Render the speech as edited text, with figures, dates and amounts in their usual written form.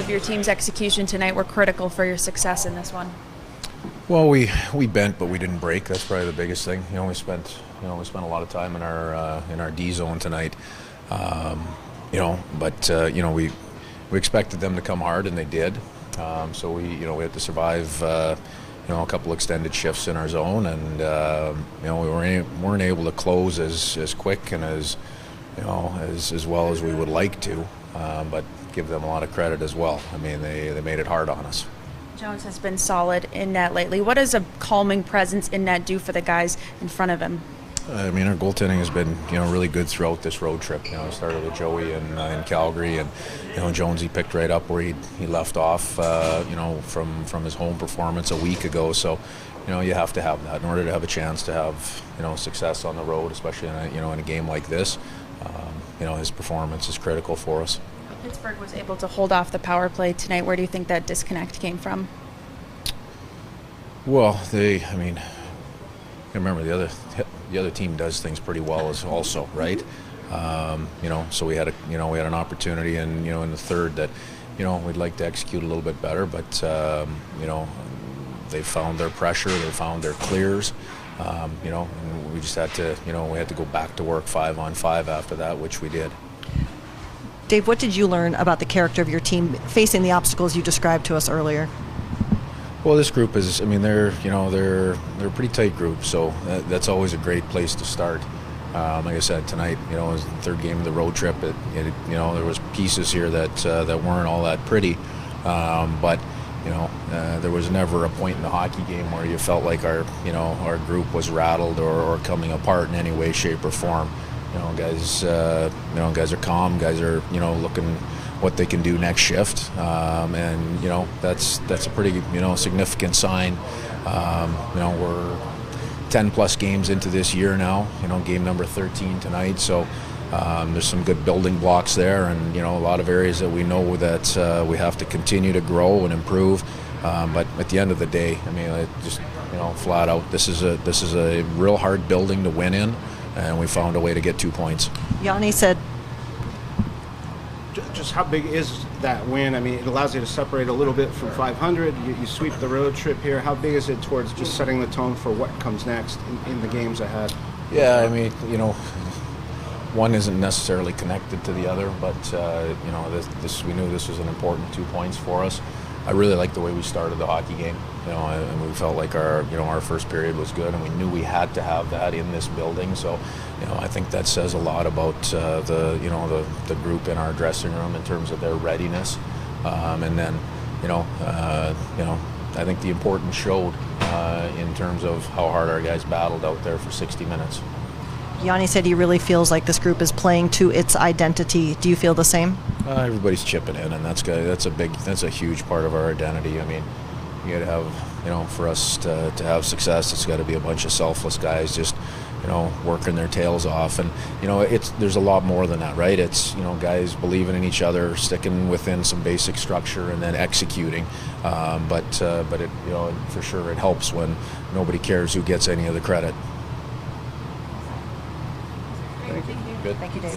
of your team's execution tonight were critical for your success in this one? Well, we bent, but we didn't break. That's probably the biggest thing. We spent a lot of time in our D zone tonight. But we expected them to come hard, and they did. So we had to survive a couple extended shifts in our zone, and we weren't able to close as quick and as well as we would like to. But give them a lot of credit as well. I mean, they made it hard on us. Jones has been solid in net lately. What does a calming presence in net do for the guys in front of him? I mean, our goaltending has been, really good throughout this road trip. It started with Joey in Calgary, and Jones, he picked right up where he left off, from his home performance a week ago. So, you have to have that in order to have a chance to have, success on the road, especially in a game like this. His performance is critical for us. Pittsburgh was able to hold off the power play tonight. Where do you think that disconnect came from? Well, remember the other team does things pretty well as also, right? So we had an opportunity in the third that we'd like to execute a little bit better, but they found their pressure, they found their clears, and we just had to we had to go back to work 5-on-5 after that, which we did. Dave, what did you learn about the character of your team facing the obstacles you described to us earlier? Well, this group is, they're a pretty tight group, so that's always a great place to start. Like I said, tonight, it was the third game of the road trip. There was pieces here that weren't all that pretty, but there was never a point in the hockey game where you felt like our group was rattled or coming apart in any way, shape, or form. Guys are calm. Guys are looking what they can do next shift, and that's a pretty significant sign. We're 10+ games into this year now. Game number 13 tonight. So there's some good building blocks there, and a lot of areas that we know that we have to continue to grow and improve. But at the end of the day, just flat out, this is a real hard building to win in. And we found a way to get 2 points. Yanni said, just how big is that win? It allows you to separate a little bit from 500. You sweep the road trip here. How big is it towards just setting the tone for what comes next in the games ahead? Yeah, one isn't necessarily connected to the other, but we knew this was an important 2 points for us. I really like the way we started the hockey game, and we felt like our first period was good, and we knew we had to have that in this building. So, I think that says a lot about the group in our dressing room in terms of their readiness, and then I think the importance showed in terms of how hard our guys battled out there for 60 minutes. Yanni said he really feels like this group is playing to its identity. Do you feel the same? Everybody's chipping in, and that's a huge part of our identity. You got to have, for us to have success, it's got to be a bunch of selfless guys just, working their tails off, and there's a lot more than that, right? It's guys believing in each other, sticking within some basic structure, and then executing. But it for sure it helps when nobody cares who gets any of the credit. Thank you, Dave.